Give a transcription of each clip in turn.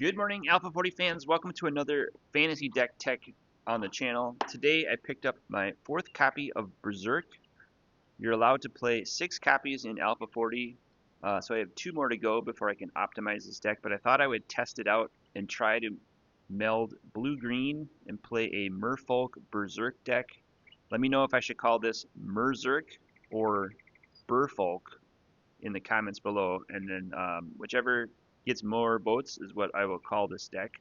Good morning, Alpha 40 fans. Welcome to another fantasy deck tech on the channel. Today I picked up my fourth copy of Berserk. You're allowed to play 6 copies in Alpha 40, so I have 2 more to go before I can optimize this deck, but I thought I would test it out and try to meld blue-green and play a Merfolk Berserk deck. Let me know if I should call this Merzerk or Burfolk in the comments below, and then whichever gets more votes is what I will call this deck.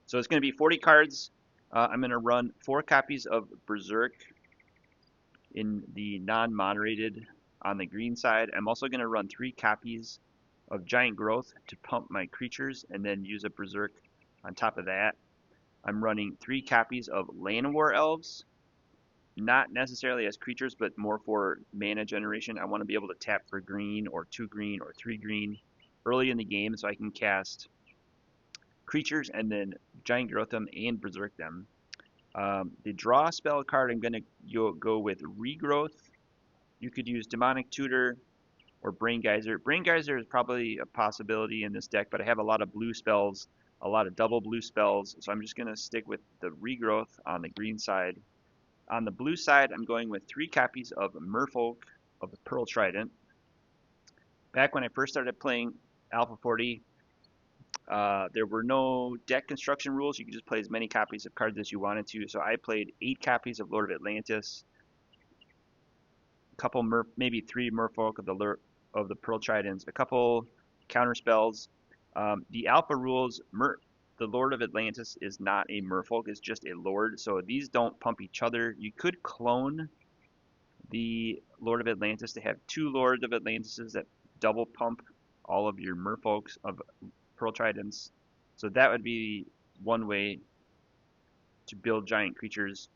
So it's going to be 40 cards. I'm going to run 4 copies of Berserk in the non-moderated on the green side. I'm also going to run 3 copies of Giant Growth to pump my creatures and then use a Berserk on top of that. I'm running 3 copies of Llanowar Elves, not necessarily as creatures, but more for mana generation. I want to be able to tap for green or 2 green or 3 green early in the game so I can cast creatures and then Giant Growth them and Berserk them. The draw spell card, I'm going to go with Regrowth. You could use Demonic Tutor or Brain Geyser. Brain Geyser is probably a possibility in this deck, but I have a lot of blue spells, a lot of double blue spells, so I'm just going to stick with the Regrowth on the green side. On the blue side, I'm going with 3 copies of Merfolk of the Pearl Trident. Back when I first started playing Alpha 40, there were no deck construction rules. You could just play as many copies of cards as you wanted to. So I played 8 copies of Lord of Atlantis, a couple maybe 3 Merfolk of the Pearl Tridents, a couple counter spells. The Alpha rules, the Lord of Atlantis is not a Merfolk, it's just a Lord. So these don't pump each other. You could clone the Lord of Atlantis to have 2 Lords of Atlantises that double pump all of your Merfolks of Pearl Tridents. So that would be one way to build giant creatures.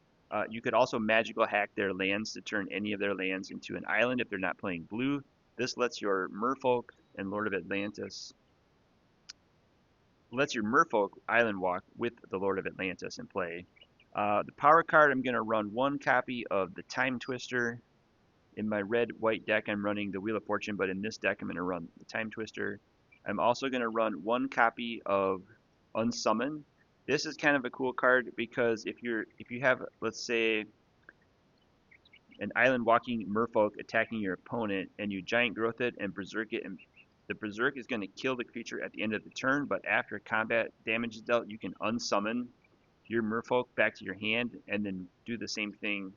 You could also magical hack their lands to turn any of their lands into an island if they're not playing blue. This lets your Merfolk and Lord of Atlantis island walk with the Lord of Atlantis in play. The power card, I'm going to run 1 copy of the Time Twister. In my red-white deck, I'm running the Wheel of Fortune, but in this deck, I'm going to run the Time Twister. I'm also going to run 1 copy of Unsummon. This is kind of a cool card because if you have, let's say, an island walking Merfolk attacking your opponent and you Giant Growth it and Berserk it, and the Berserk is going to kill the creature at the end of the turn, but after combat damage is dealt, you can unsummon your Merfolk back to your hand and then do the same thing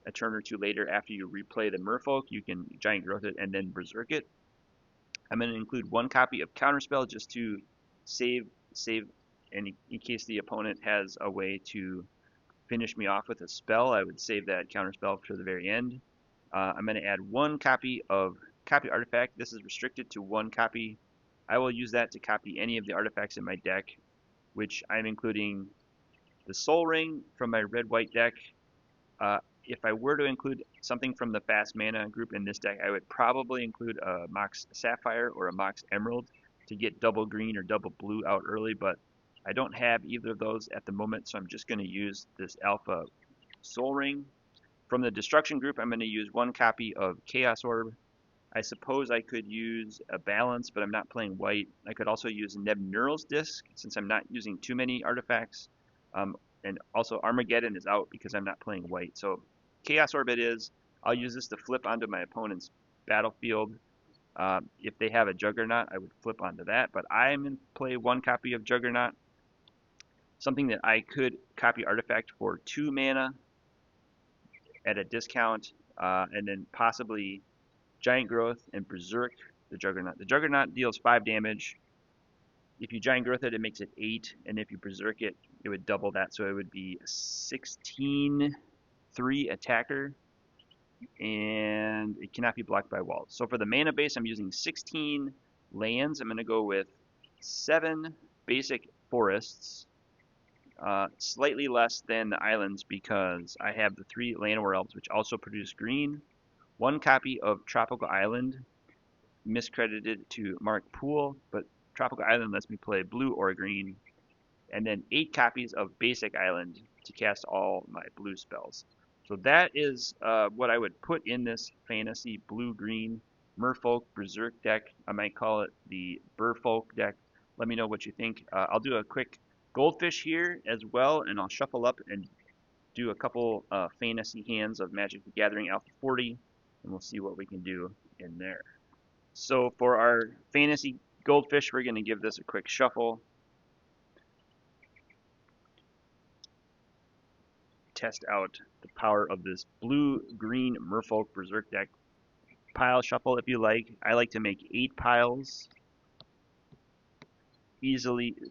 a turn or 2 later. After you replay the Merfolk, you can Giant Growth it and then Berserk it. I'm going to include 1 copy of Counterspell just to save in case the opponent has a way to finish me off with a spell. I would save that Counterspell for the very end. I'm going to add 1 copy of Copy Artifact. This is restricted to 1 copy. I will use that to copy any of the artifacts in my deck, which I'm including the Soul Ring from my red-white deck. If I were to include something from the fast mana group in this deck, I would probably include a Mox Sapphire or a Mox Emerald to get double green or double blue out early, but I don't have either of those at the moment, so I'm just going to use this Alpha Soul Ring. From the Destruction group, I'm going to use 1 copy of Chaos Orb. I suppose I could use a Balance, but I'm not playing white. I could also use Nebneural's Disc, since I'm not using too many artifacts. And also Armageddon is out because I'm not playing white. So Chaos Orb it is. I'll use this to flip onto my opponent's battlefield. If they have a Juggernaut, I would flip onto that. But I'm in play 1 copy of Juggernaut. Something that I could copy artifact for 2 mana at a discount, and then possibly Giant Growth and Berserk the Juggernaut. The Juggernaut deals 5 damage. If you Giant Growth it, it makes it 8, and if you Berserk it, it would double that, so it would be a 16-3 attacker, and it cannot be blocked by walls. So for the mana base, I'm using 16 lands. I'm going to go with 7 basic forests, slightly less than the islands because I have the 3 Llanowar Elves, which also produce green. 1 copy of Tropical Island, miscredited to Mark Poole, but Tropical Island lets me play blue or green. And then 8 copies of Basic Island to cast all my blue spells. So that is what I would put in this fantasy blue-green Merfolk Berserk deck. I might call it the Burfolk deck. Let me know what you think. I'll do a quick Goldfish here as well, and I'll shuffle up and do a couple fantasy hands of Magic the Gathering Alpha 40, and we'll see what we can do in there. So for our fantasy Goldfish, we're going to give this a quick shuffle. Test out the power of this blue-green Merfolk Berserk deck. Pile shuffle if you like. I like to make 8 piles.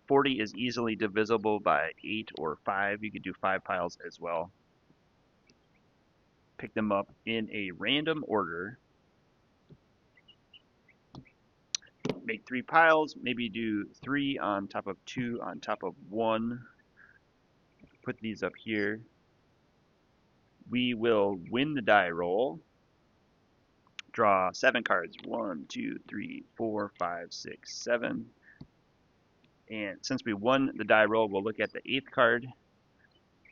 40 is easily divisible by 8 or 5. You could do 5 piles as well. Pick them up in a random order. Make 3 piles, maybe do 3 on top of 2 on top of 1. Put these up here. We will win the die roll. Draw 7 cards. 1, 2, 3, 4, 5, 6, 7. And since we won the die roll, we'll look at the 8th card.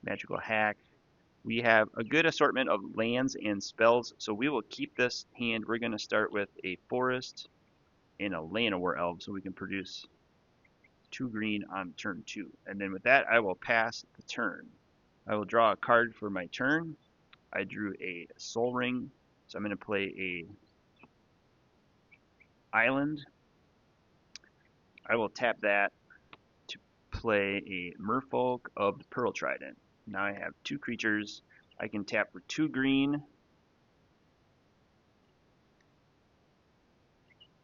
Magical Hack. We have a good assortment of lands and spells, so we will keep this hand. We're going to start with a Forest and a Llanowar Elf, so we can produce 2 green on turn 2. And then with that, I will pass the turn. I will draw a card for my turn. I drew a Soul Ring, so I'm going to play a Island. I will tap that to play a Merfolk of the Pearl Trident. Now I have 2 creatures. I can tap for 2 green,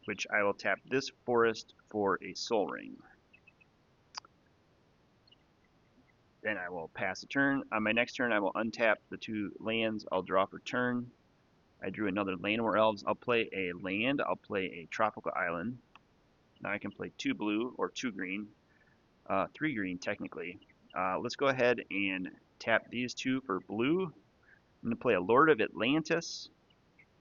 which I will tap this Forest for a Soul Ring. Then I will pass a turn. On my next turn, I will untap the 2 lands. I'll draw for turn. I drew another Llanowar Elves. I'll play a land. I'll play a Tropical Island. Now I can play 2 blue or 2 green. 3 green, technically. Let's go ahead and tap these 2 for blue. I'm going to play a Lord of Atlantis.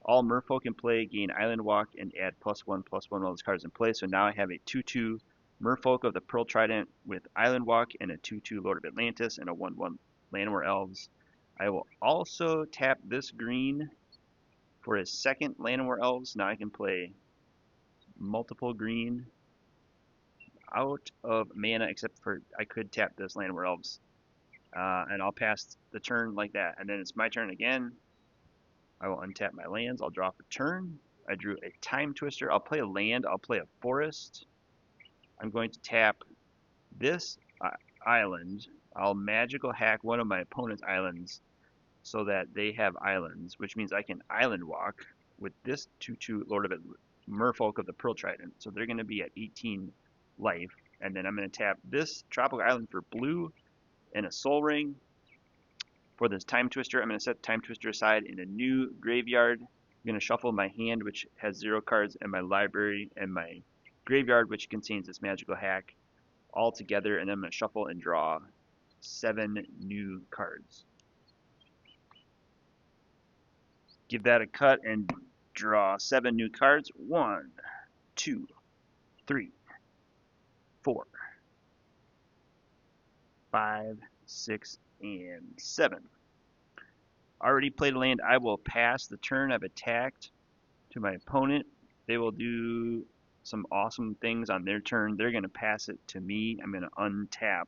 All Merfolk can play, gain Island Walk, and add +1/+1 while those cards in play. So now I have a 2/2 Merfolk of the Pearl Trident with Island Walk and a 2/2 Lord of Atlantis and a 1/1 Llanowar Elves. I will also tap this green for his second Llanowar Elves. Now I can play multiple green out of mana, except for I could tap this Llanowar Elves. And I'll pass the turn like that. And then it's my turn again. I will untap my lands. I'll draw for turn. I drew a Time Twister. I'll play a land. I'll play a Forest. I'm going to tap this island. I'll Magical Hack one of my opponent's islands so that they have islands, which means I can Island Walk with this 2/2 Lord of Merfolk of the Pearl Trident. So they're going to be at 18 life. And then I'm going to tap this Tropical Island for blue and a Soul Ring. For this Time Twister, I'm going to set Time Twister aside in a new graveyard. I'm going to shuffle my hand, which has 0 cards, and my library and my graveyard, which contains this Magical Hack, all together. And then I'm going to shuffle and draw 7 new cards. Give that a cut and draw 7 new cards. 1, 2, 3, 4, 5, 6, and 7. Already played a land. I will pass the turn. I've attacked to my opponent. They will do some awesome things on their turn. They're going to pass it to me. I'm going to untap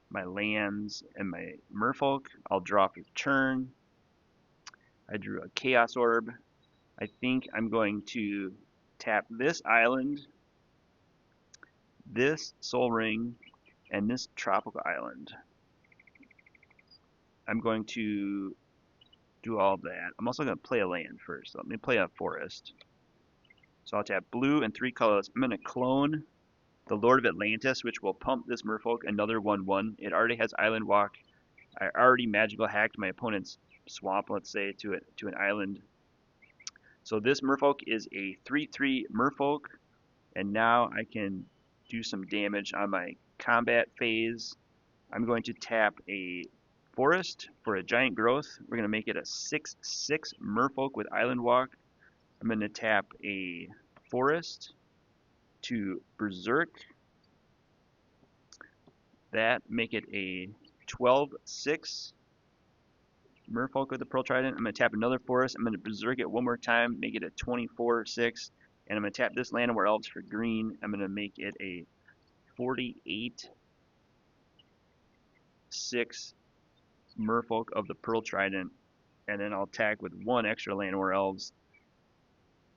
my lands and my Merfolk. I'll draw for turn. I drew a Chaos Orb. I think I'm going to tap this island, this Soul Ring, and this Tropical Island. I'm going to do all that. I'm also going to play a land first. Let me play a Forest. So I'll tap blue and 3 colors. I'm going to clone the Lord of Atlantis, which will pump this Merfolk another 1/1. It already has Island Walk. I already Magical Hacked my opponent's swamp, let's say, to an island. So this Merfolk is a 3/3 Merfolk, and now I can do some damage on my combat phase. I'm going to tap a Forest for a Giant Growth. We're going to make it a 6/6 Merfolk with Island Walk. I'm going to tap a Forest to Berserk. That make it a 12/6 Merfolk with the Pearl Trident. I'm going to tap another Forest. I'm going to Berserk it one more time, make it a 24/6. And I'm going to tap this Llanowar Elves for green. I'm going to make it a 48-6 Merfolk of the Pearl Trident. And then I'll attack with 1 extra Llanowar Elves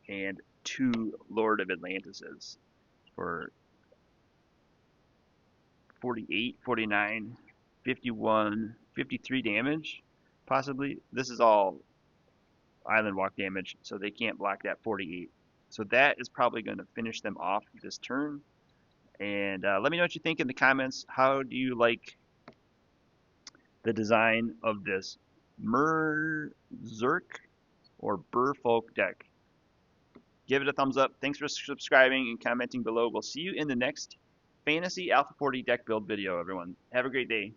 and 2 Lord of Atlantises for 48, 49, 51, 53 damage, possibly. This is all Island Walk damage, so they can't block that 48. So that is probably going to finish them off this turn. And let me know what you think in the comments. How do you like the design of this Berserk or Merfolk deck? Give it a thumbs up. Thanks for subscribing and commenting below. We'll see you in the next Fantasy Alpha 40 deck build video, everyone. Have a great day.